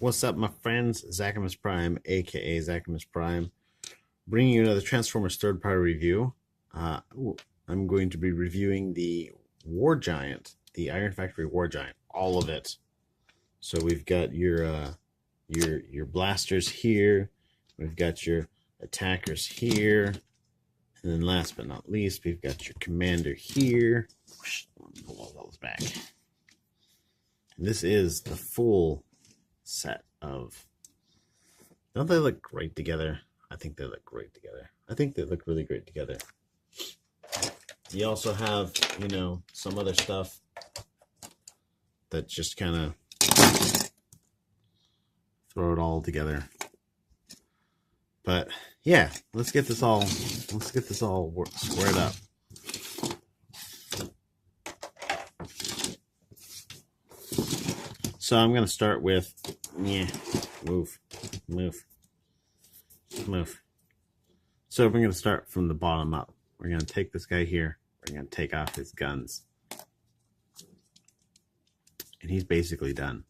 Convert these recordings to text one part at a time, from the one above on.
What's up, my friends? Zachamus Prime, aka Zachamus Prime, bringing you another Transformers third-party review. I'm going to be reviewing the War Giant, the Iron Factory War Giant, all of it. So we've got your blasters here, we've got your attackers here, and then last but not least, we've got your commander here. Pull all those back. And this is the full set of. Don't they look great together? I think they look great together. I think they look really great together. You also have, some other stuff that just kind of throw it all together. But yeah, let's get this all squared up. So I'm going to start with, move. So we're going to start from the bottom up. We're going to take this guy here. We're going to take off his guns. And he's basically done.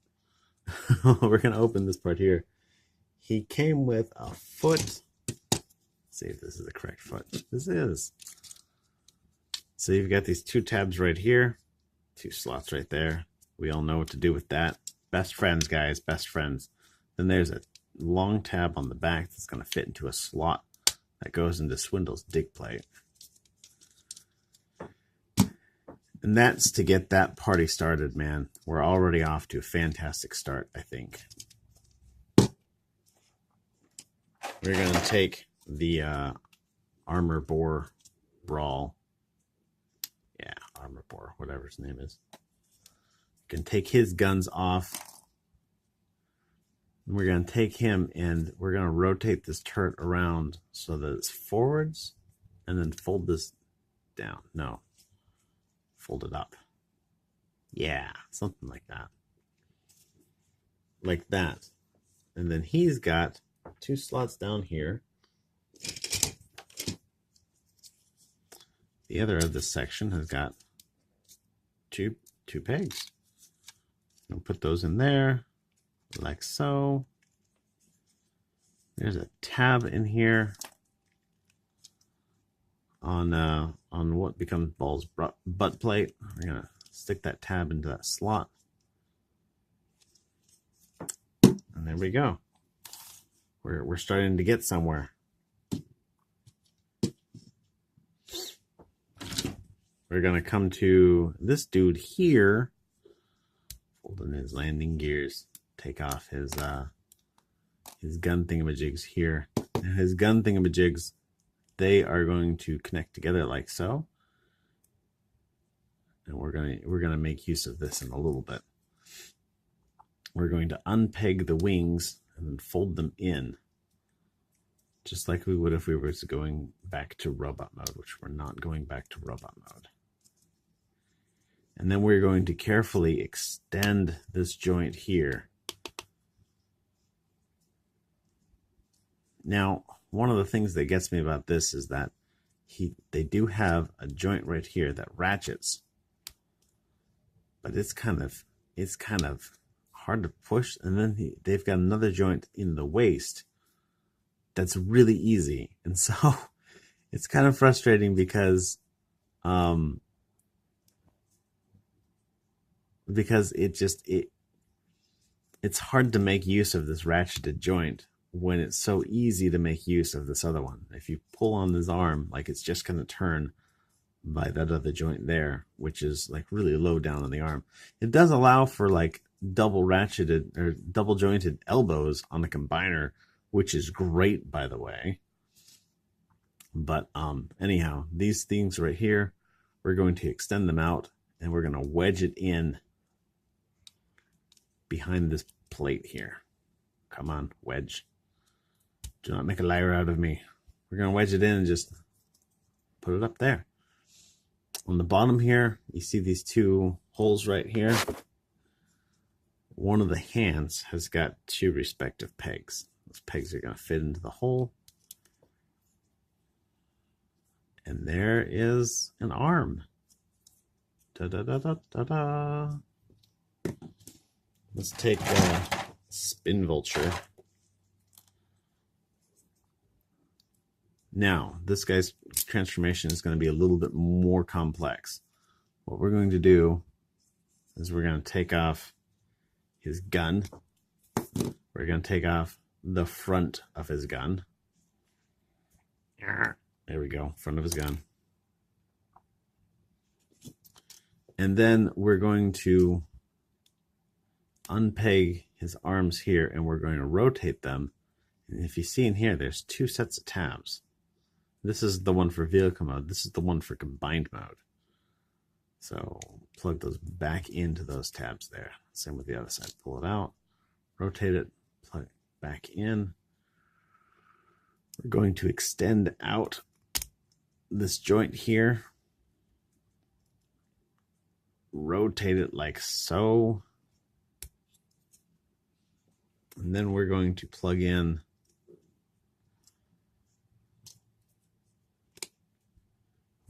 We're going to open this part here. He came with a foot. Let's see if this is the correct foot. This is. So you've got these two tabs right here. Two slots right there. We all know what to do with that. Best friends, guys. Best friends. Then there's a long tab on the back that's going to fit into a slot that goes into Swindle's dig plate. And that's to get that party started, man. We're already off to a fantastic start, I think. We're going to take the Armor Bore Brawl. Yeah, Armor Bore, whatever his name is. Can take his guns off. We're going to take him and we're going to rotate this turret around so that it's forwards and then fold this down. No. Fold it up. Yeah, something like that. Like that. And then he's got two slots down here. The other of this section has got two pegs. I'll put those in there like so. There's a tab in here on what becomes Ball's butt plate. We're gonna stick that tab into that slot, and there we go. We're starting to get somewhere. We're gonna come to this dude here. Holding his landing gears, take off his gun thingamajigs here. And his gun thingamajigs, they are going to connect together like so. And we're gonna make use of this in a little bit. We're going to unpeg the wings and then fold them in, just like we would if we were going back to robot mode, which we're not going back to robot mode. And then we're going to carefully extend this joint here. Now, one of the things that gets me about this is that they do have a joint right here that ratchets, but it's kind of hard to push. And then they've got another joint in the waist that's really easy, and so it's kind of frustrating because it's hard to make use of this ratcheted joint when it's so easy to make use of this other one. If you pull on this arm, like, it's just going to turn by that other joint there, which is like really low down on the arm. It does allow for like double ratcheted or double jointed elbows on the combiner, which is great, by the way. But anyhow, these things right here, we're going to extend them out and we're going to wedge it in behind this plate here. Come on, wedge. Do not make a liar out of me. We're going to wedge it in and just put it up there. On the bottom here, you see these two holes right here. One of the hands has got two respective pegs. Those pegs are going to fit into the hole. And there is an arm. Da-da-da-da-da-da. Let's take spin vulture. Now, this guy's transformation is going to be a little bit more complex. What we're going to do is we're going to take off his gun. We're going to take off the front of his gun. There we go, front of his gun. And then we're going to unpeg his arms here, and we're going to rotate them. And if you see in here, there's two sets of tabs. This is the one for vehicle mode. This is the one for combined mode. So plug those back into those tabs there. Same with the other side. Pull it out, rotate it, plug it back in. We're going to extend out this joint here. Rotate it like so. And then we're going to plug in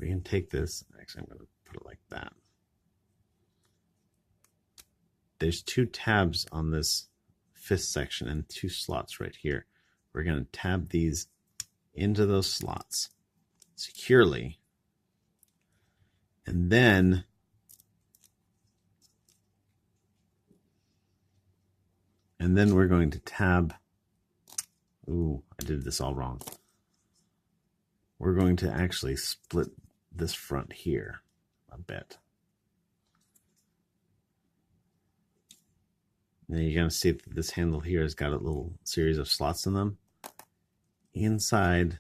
we can take this, actually I'm going to put it like that. There's two tabs on this fifth section and two slots right here. We're going to tab these into those slots securely. And then we're going to tab, ooh, I did this all wrong. We're going to actually split this front here a bit. And you're going to see that this handle here has got a little series of slots in them. Inside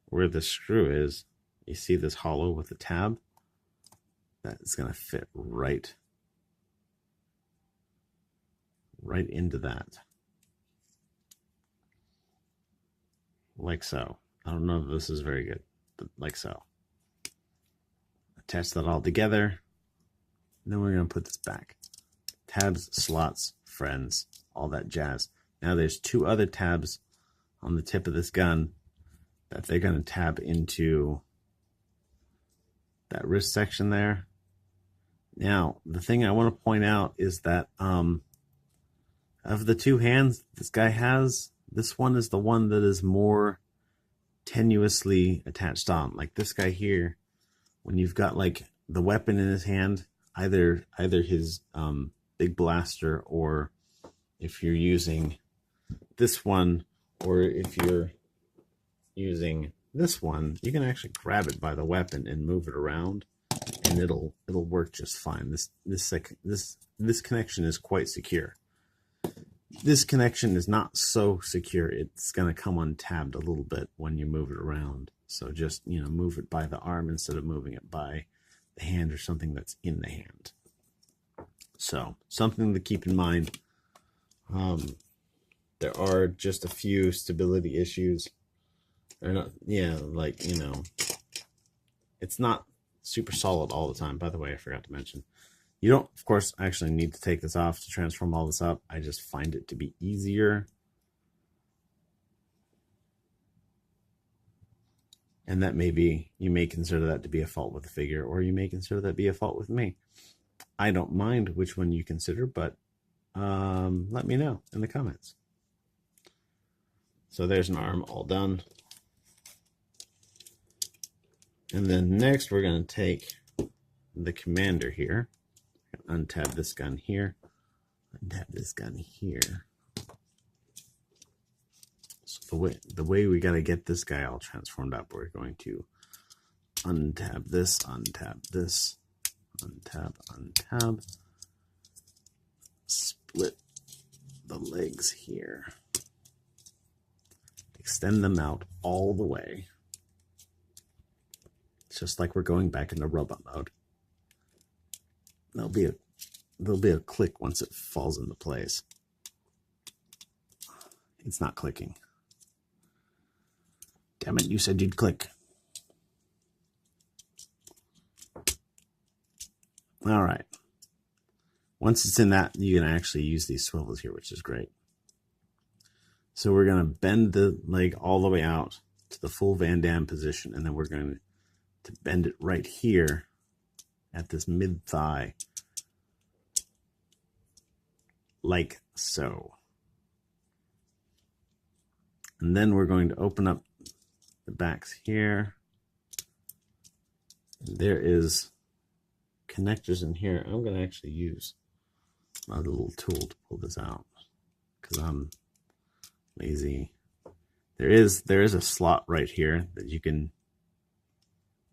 where the screw is, you see this hollow with the tab? That is going to fit right into that. Like so. I don't know if this is very good, but like so. Attach that all together. Then we're going to put this back. Tabs, slots, friends, all that jazz. Now there's two other tabs on the tip of this gun that they're going to tab into that wrist section there. Now, the thing I want to point out is that of the two hands this guy has, this one is the one that is more tenuously attached on. Like this guy here, when you've got like the weapon in his hand, either his big blaster, or if you're using this one, or if you're using this one, you can actually grab it by the weapon and move it around, and it'll work just fine. This connection is quite secure. This connection is not so secure. It's going to come untabbed a little bit when you move it around. So just, move it by the arm instead of moving it by the hand or something that's in the hand. So something to keep in mind. There are just a few stability issues. They're not, it's not super solid all the time. By the way, I forgot to mention, you don't, of course, actually need to take this off to transform all this up. I just find it to be easier. And that you may consider that to be a fault with the figure, or you may consider that to be a fault with me. I don't mind which one you consider, but let me know in the comments. So there's an arm all done. And then next we're going to take the commander here. Untab this gun here. Untab this gun here. So the way we got to get this guy all transformed up, we're going to untab this, untab this, untab, split the legs here. Extend them out all the way. It's just like we're going back into robot mode. There'll be a click once it falls into place. It's not clicking. Damn it, you said you'd click. All right. Once it's in that, you can actually use these swivels here, which is great. So we're going to bend the leg all the way out to the full Van Damme position, and then we're going to bend it right here at this mid-thigh. like so. And then we're going to open up the backs here. There is connectors in here. I'm going to actually use my little tool to pull this out because I'm lazy. There is a slot right here that you can,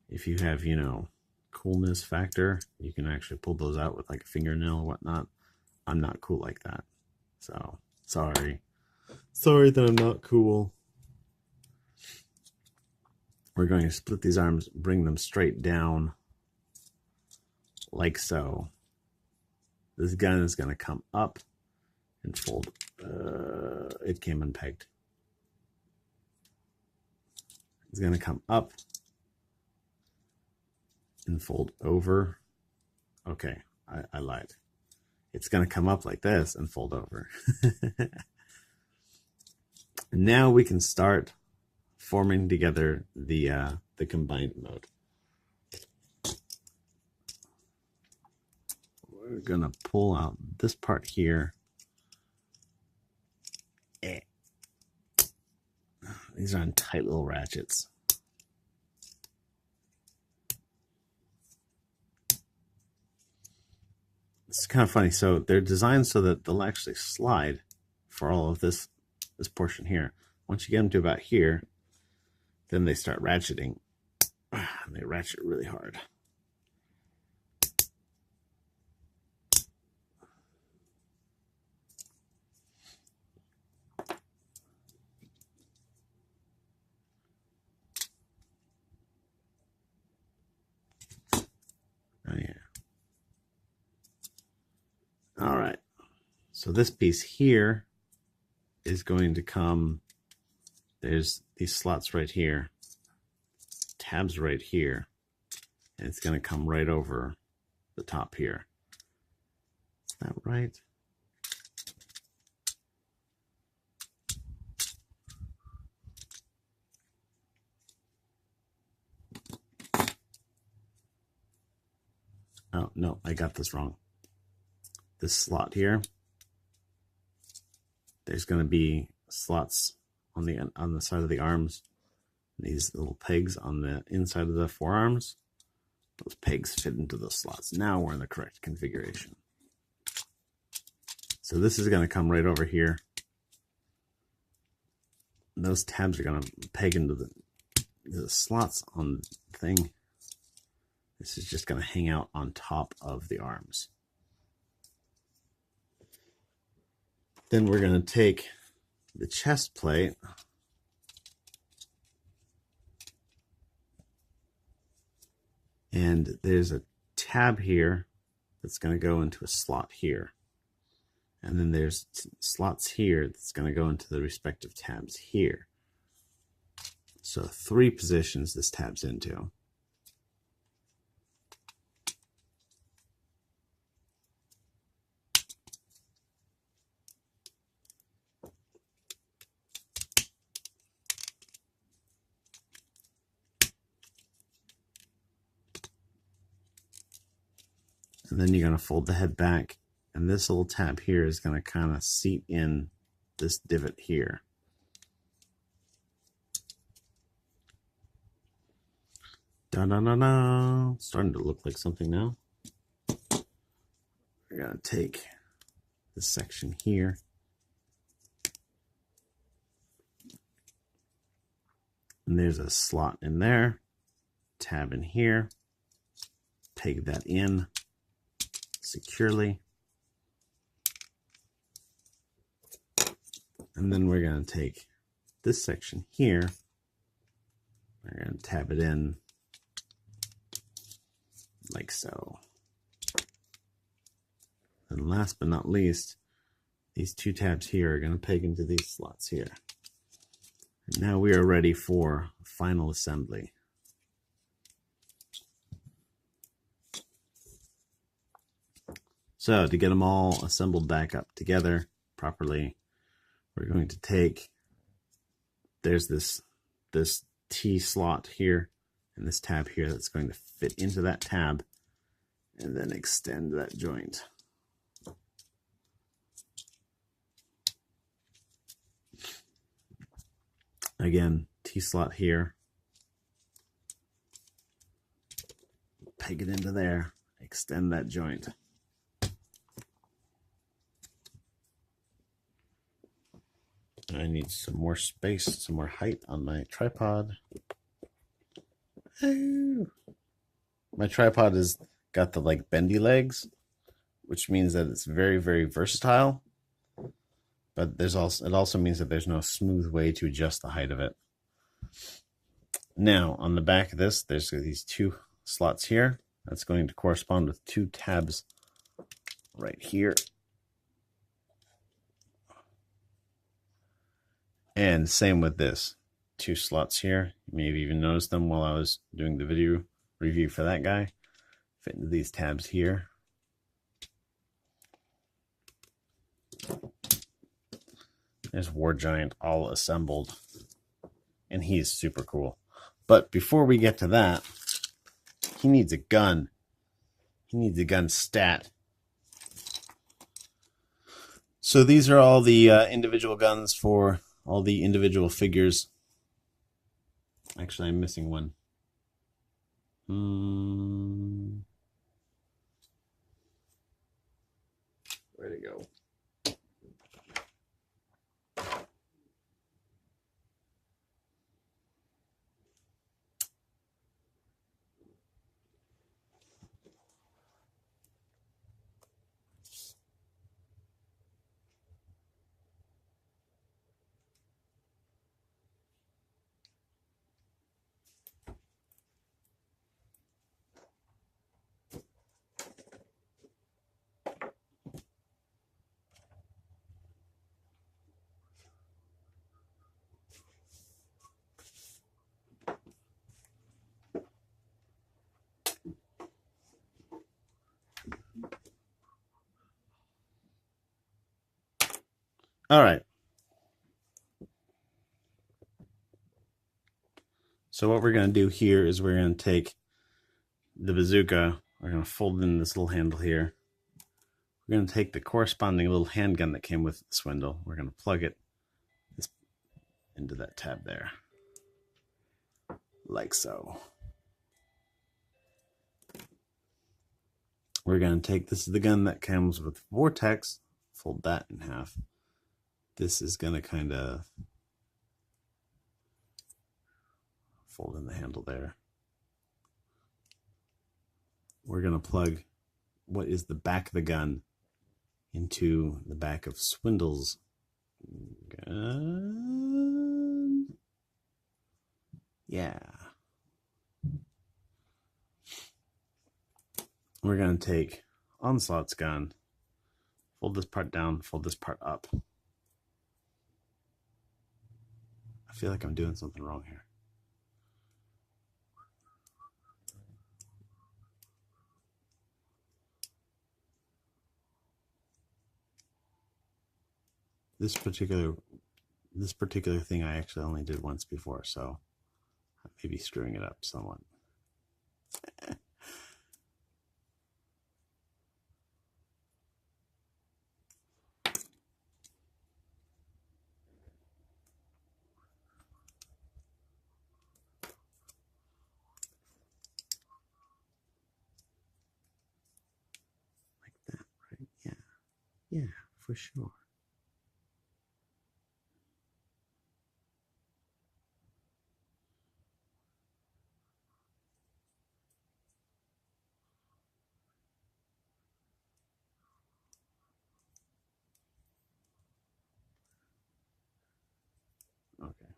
if you have, you know, coolness factor, you can actually pull those out with like a fingernail or whatnot. I'm not cool like that. So sorry that I'm not cool. We're going to split these arms, bring them straight down like so. This gun is going to come up and fold. It came unpegged. It's going to come up and fold over. Okay, I lied. It's going to come up like this and fold over. Now we can start forming together the combined mode. We're going to pull out this part here. These are on tight little ratchets. It's kind of funny. So they're designed so that they'll actually slide for all of this portion here. Once you get them to about here, then they start ratcheting. And they ratchet really hard. Oh yeah. All right. So this piece here is going to come. There's these slots right here, tabs right here, and it's going to come right over the top here. Is that right? Oh, no, I got this wrong. This slot here, there's going to be slots on the side of the arms. These little pegs on the inside of the forearms. Those pegs fit into those slots. Now we're in the correct configuration. So this is going to come right over here. And those tabs are going to peg into the slots on the thing. This is just going to hang out on top of the arms. Then we're going to take the chest plate and there's a tab here that's going to go into a slot here. And then there's slots here that's going to go into the respective tabs here. So 3 positions this tab's into. And then you're going to fold the head back, and this little tab here is going to kind of seat in this divot here. Da-da-da-da. Starting to look like something now. We're going to take this section here. And there's a slot in there, tab in here, peg that in securely. And then we're going to take this section here, we're going to tab it in like so. And last but not least, these 2 tabs here are going to peg into these slots here. And now we are ready for final assembly. So to get them all assembled back up together properly, we're going to take, there's this T slot here and this tab here that's going to fit into that tab and then extend that joint. Again, T-slot here. Peg it into there. Extend that joint. I need some more space, some more height on my tripod. My tripod has got the like bendy legs, which means that it's very, very versatile. But it also means that there's no smooth way to adjust the height of it. Now, on the back of this, there's these two slots here. That's going to correspond with two tabs right here. And same with this. Two slots here. You may have even noticed them while I was doing the video review for that guy. Fit into these tabs here. There's War Giant all assembled. And he is super cool. But before we get to that, he needs a gun. He needs a gun stat. So these are all the individual guns for all the individual figures. Actually, I'm missing one. Where'd it go? All right. So what we're going to do here is we're going to take the bazooka. We're going to fold in this little handle here. We're going to take the corresponding little handgun that came with the Swindle. We're going to plug it into that tab there. Like so. We're going to take, this is the gun that comes with Vortex. Fold that in half. This is going to kind of fold in the handle there. We're going to plug what is the back of the gun into the back of Swindle's gun. Yeah. We're going to take Onslaught's gun, fold this part down, fold this part up. I feel like I'm doing something wrong here. This particular thing I actually only did once before, so I may be screwing it up somewhat. Like that, right? Yeah. Yeah, for sure. Okay.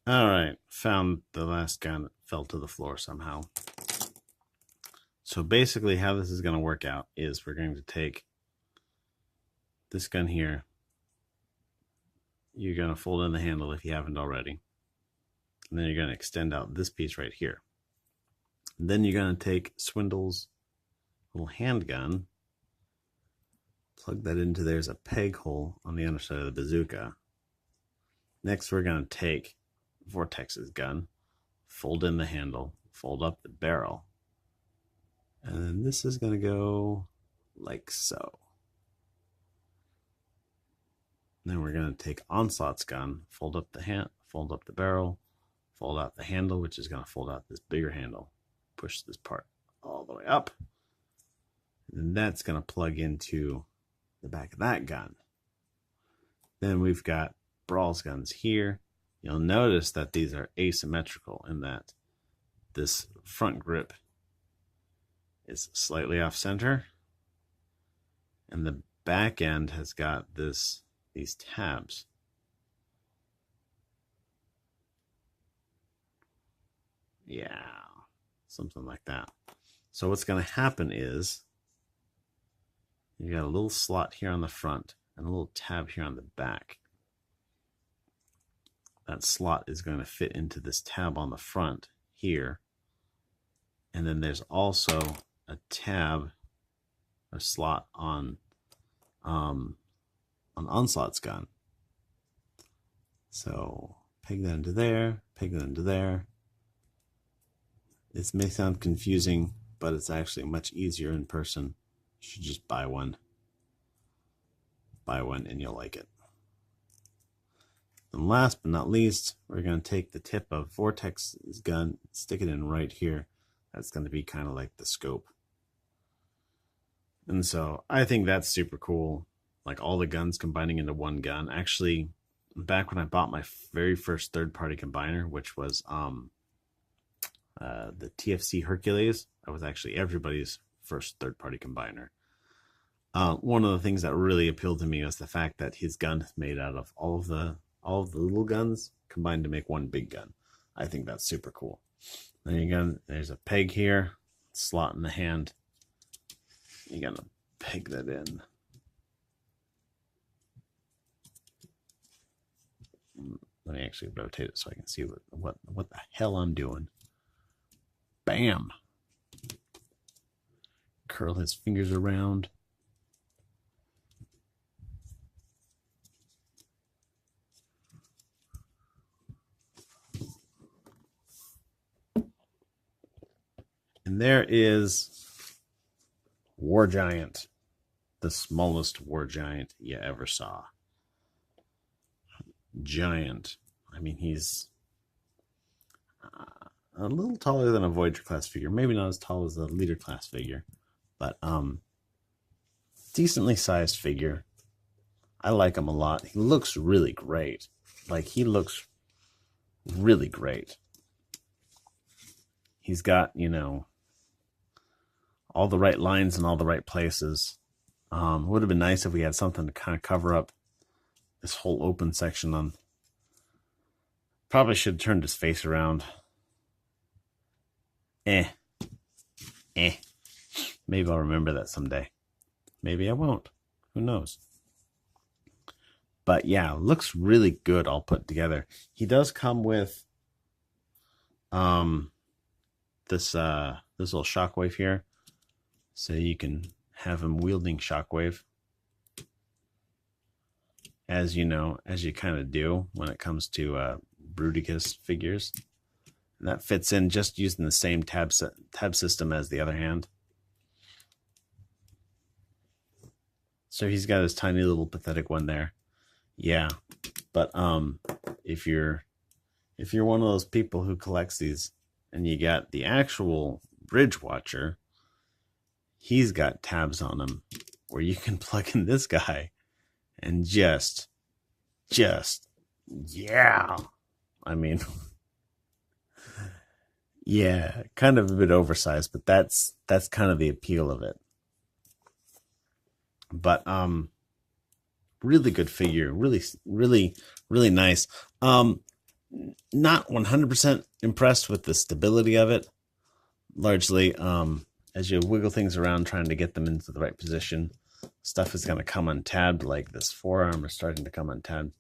All right, found the last gun that fell to the floor somehow. So basically how this is going to work out is we're going to take this gun here. You're going to fold in the handle if you haven't already. And then you're going to extend out this piece right here. And then you're going to take Swindle's little handgun, plug that into, there's a peg hole on the underside of the bazooka. Next, we're going to take Vortex's gun, fold in the handle, fold up the barrel. And then this is going to go like so. And then we're going to take Onslaught's gun, fold up the barrel, fold out the handle, which is going to fold out this bigger handle. Push this part all the way up. And that's going to plug into the back of that gun. Then we've got Brawl's guns here. You'll notice that these are asymmetrical in that this front grip is slightly off center, and the back end has got these tabs. Yeah, something like that. So what's going to happen is you got a little slot here on the front and a little tab here on the back. That slot is going to fit into this tab on the front here. And then there's also a tab, a slot on Onslaught's gun. So peg that into there, peg that into there. This may sound confusing, but it's actually much easier in person. You should just buy one. Buy one and you'll like it. And last but not least, we're going to take the tip of Vortex's gun, stick it in right here. That's going to be kind of like the scope. And so I think that's super cool. Like all the guns combining into one gun. Actually, back when I bought my very first third-party combiner, which was the TFC Hercules, I was actually everybody's first third-party combiner. One of the things that really appealed to me was the fact that his gun is made out of all of the little guns combined to make one big gun. I think that's super cool. Then again, there's a peg here, slot in the hand. You're gonna peg that in. Let me actually rotate it so I can see what the hell I'm doing. Bam! Curl his fingers around. And there is War Giant, the smallest War Giant you ever saw. Giant. I mean, he's a little taller than a Voyager class figure. Maybe not as tall as a Leader class figure, but decently sized figure. I like him a lot. He looks really great. Like, he looks really great. He's got, you know, all the right lines in all the right places. Would have been nice if we had something to kind of cover up this whole open section on. Probably should have turned his face around. Maybe I'll remember that someday. Maybe I won't. Who knows? But yeah, looks really good all put together. He does come with this little shockwave here. So you can have him wielding shockwave. As you know, as you kind of do when it comes to Bruticus figures. And that fits in just using the same tab system as the other hand. So he's got his tiny little pathetic one there. Yeah, but if you're one of those people who collects these and you got the actual Bridge Watcher, he's got tabs on him where you can plug in this guy and just yeah. I mean, yeah, kind of a bit oversized, but that's kind of the appeal of it. But really good figure, really nice. Not 100% impressed with the stability of it. Largely, as you wiggle things around trying to get them into the right position, stuff is going to come untabbed, like this forearm is starting to come untabbed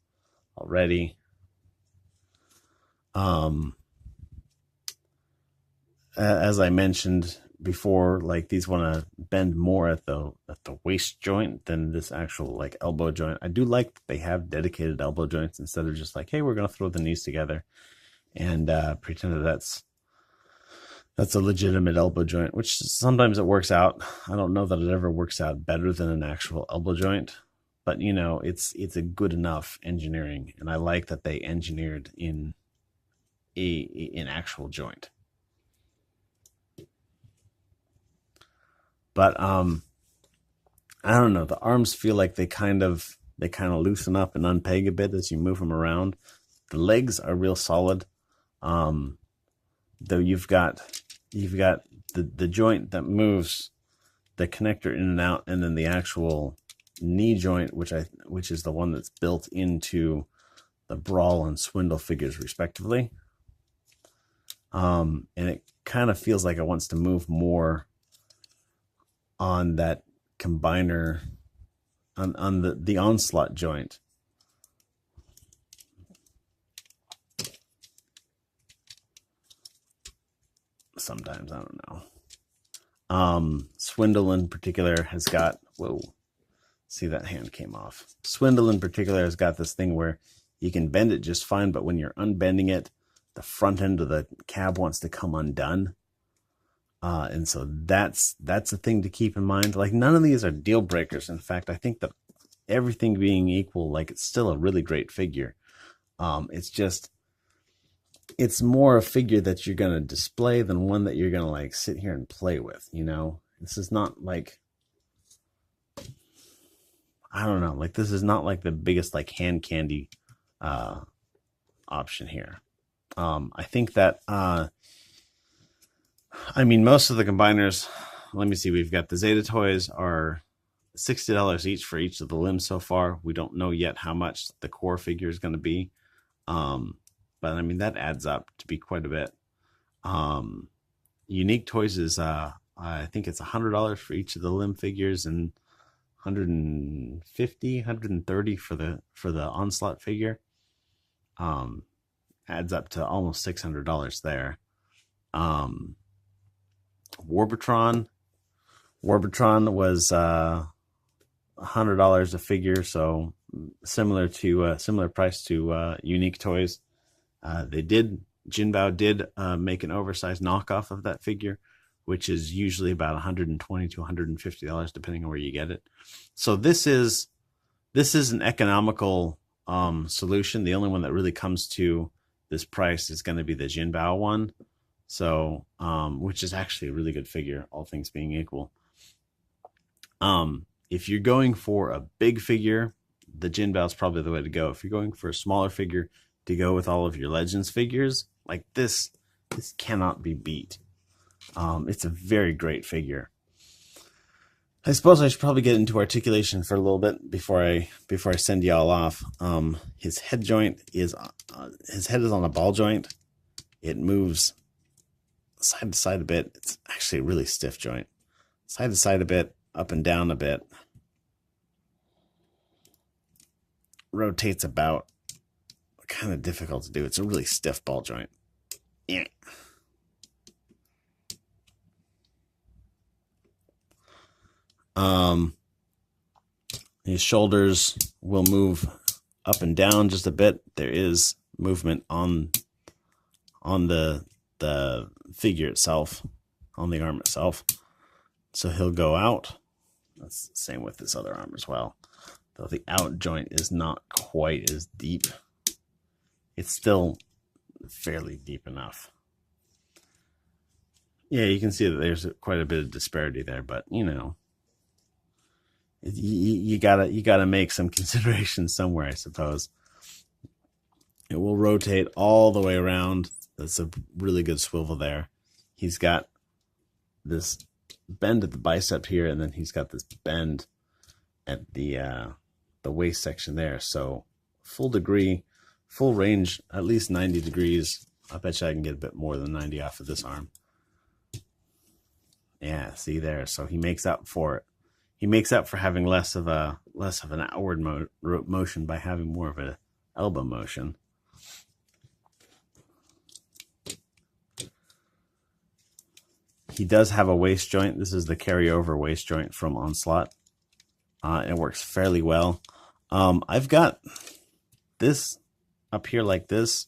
already. As I mentioned before, like these want to bend more at the waist joint than this actual like elbow joint. I do like that they have dedicated elbow joints instead of just like, hey, we're going to throw the knees together and pretend that that's a legitimate elbow joint, which sometimes it works out. I don't know that it ever works out better than an actual elbow joint, but you know, it's a good enough engineering, and I like that they engineered in an actual joint. But I don't know. The arms feel like they kind of loosen up and unpeg a bit as you move them around. The legs are real solid. Though you've got the joint that moves the connector in and out, and then the actual knee joint, which is the one that's built into the brawl and swindle figures respectively. And it kind of feels like it wants to move more on that combiner, on the onslaught joint. Sometimes, I don't know. Swindle in particular has got, whoa, see, that hand came off. Swindle in particular has got this thing where you can bend it just fine, but when you're unbending it, the front end of the cab wants to come undone. And so that's a thing to keep in mind. Like, none of these are deal breakers. In fact, I think that everything being equal, like, it's still a really great figure. It's more a figure that you're going to display than one that you're going to like sit here and play with, you know? This is not like, I don't know, like this is not like the biggest like hand candy option here. I think that most of the combiners, let me see, we've got the Zeta toys are $60 each for each of the limbs so far. We don't know yet how much the core figure is going to be. But I mean, that adds up to be quite a bit. Unique toys is, I think it's $100 for each of the limb figures, and $150, $130 for the onslaught figure. Adds up to almost $600 there. Warbitron was $100 a figure, so similar price to Unique Toys. Jinbao did make an oversized knockoff of that figure, which is usually about $120 to $150 depending on where you get it. So this is an economical solution. The only one that really comes to this price is going to be the Jinbao one. So, which is actually a really good figure, all things being equal. If you're going for a big figure, the Jinbao is probably the way to go. If you're going for a smaller figure to go with all of your Legends figures, like this cannot be beat. It's a very great figure. I suppose I should probably get into articulation for a little bit before I send y'all off. His head joint is his head is on a ball joint. It moves side to side a bit. It's actually a really stiff joint. Side to side a bit, up and down a bit. Rotates about. Kind of difficult to do. It's a really stiff ball joint. Yeah. His shoulders will move up and down just a bit. There is movement on the figure itself, on the arm itself. So he'll go out. That's the same with this other arm as well. Though the out joint is not quite as deep. It's still fairly deep enough. Yeah, you can see that there's quite a bit of disparity there, but you know, you gotta make some considerations somewhere, I suppose. It will rotate all the way around. That's a really good swivel there. He's got this bend at the bicep here, and then he's got this bend at the waist section there. So full degree full range, at least 90 degrees. I bet you I can get a bit more than 90 off of this arm. Yeah, see there. So he makes up for it. He makes up for having less of an outward motion by having more of an elbow motion. He does have a waist joint. This is the carryover waist joint from Onslaught. It works fairly well. I've got this up here like this.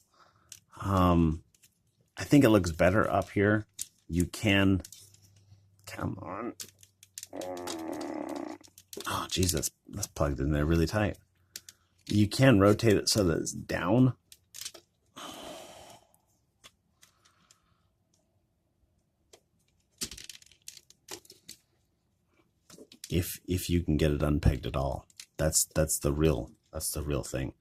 I think it looks better up here. You can, come on. Oh, geez, that's plugged in there really tight. You can rotate it so that it's down. If you can get it unpegged at all. That's the real thing.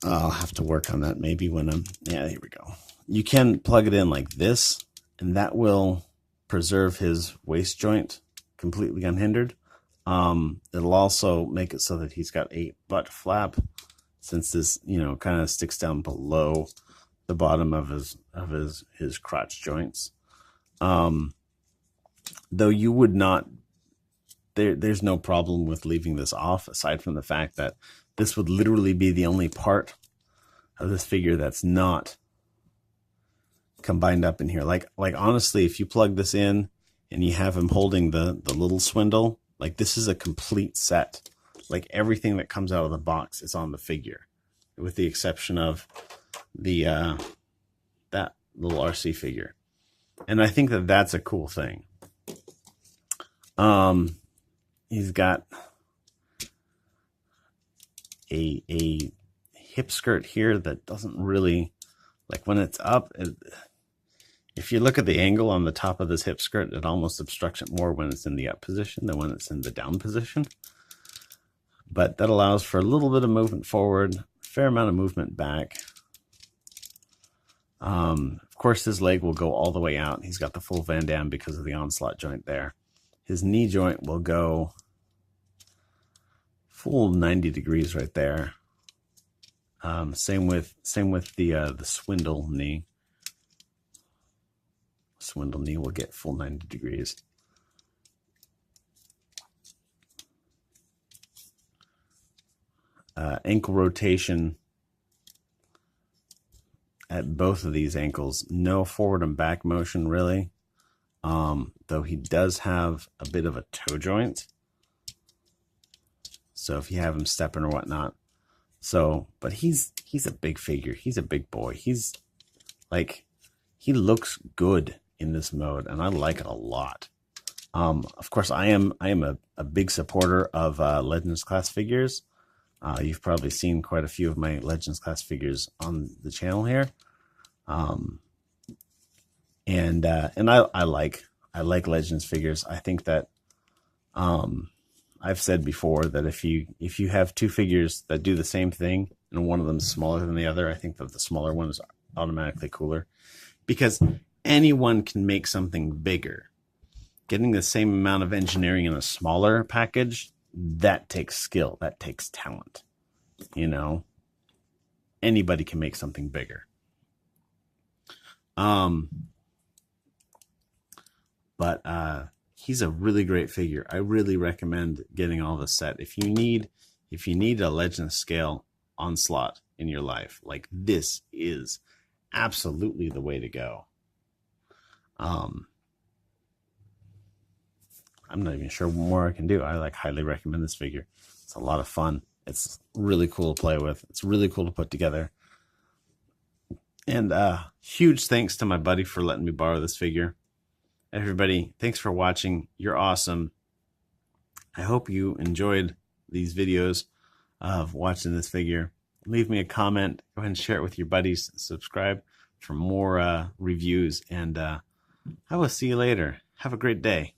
I'll have to work on that maybe when yeah, here we go. You can plug it in like this, and that will preserve his waist joint completely unhindered. It'll also make it so that he's got a butt flap, since this, you know, kind of sticks down below the bottom of his crotch joints. Though you would not, there's no problem with leaving this off, aside from the fact that this would literally be the only part of this figure that's not combined up in here. Like honestly, if you plug this in and you have him holding the little swindle, like this is a complete set. Like everything that comes out of the box is on the figure, with the exception of the that little RC figure. And I think that that's a cool thing. He's got a hip skirt here that doesn't really, like when it's up, if you look at the angle on the top of this hip skirt, it almost obstructs it more when it's in the up position than when it's in the down position. But that allows for a little bit of movement forward, a fair amount of movement back. Of course, his leg will go all the way out. He's got the full Van Damme because of the Onslaught joint there. His knee joint will go full 90 degrees right there. Same with the swindle knee. Swindle knee will get full 90 degrees. Ankle rotation at both of these ankles. No forward and back motion really. Though he does have a bit of a toe joint. So if you have him stepping or whatnot. So, but he's a big figure. He's a big boy. He's like, he looks good in this mode, and I like it a lot. Of course, I am a big supporter of Legends class figures. You've probably seen quite a few of my Legends class figures on the channel here. And I like Legends figures. I think that I've said before that if you have two figures that do the same thing and one of them is smaller than the other, I think that the smaller one is automatically cooler, because anyone can make something bigger. Getting the same amount of engineering in a smaller package, that takes skill, that takes talent. You know, anybody can make something bigger. But he's a really great figure. I really recommend getting all the set. If you need a Legend scale Onslaught in your life, like this is absolutely the way to go. I'm not even sure what more I can do. I highly recommend this figure. It's a lot of fun. It's really cool to play with. It's really cool to put together. And huge thanks to my buddy for letting me borrow this figure. Everybody, thanks for watching. You're awesome. I hope you enjoyed these videos of watching this figure. Leave me a comment. Go ahead and share it with your buddies. Subscribe for more reviews. And I will see you later. Have a great day.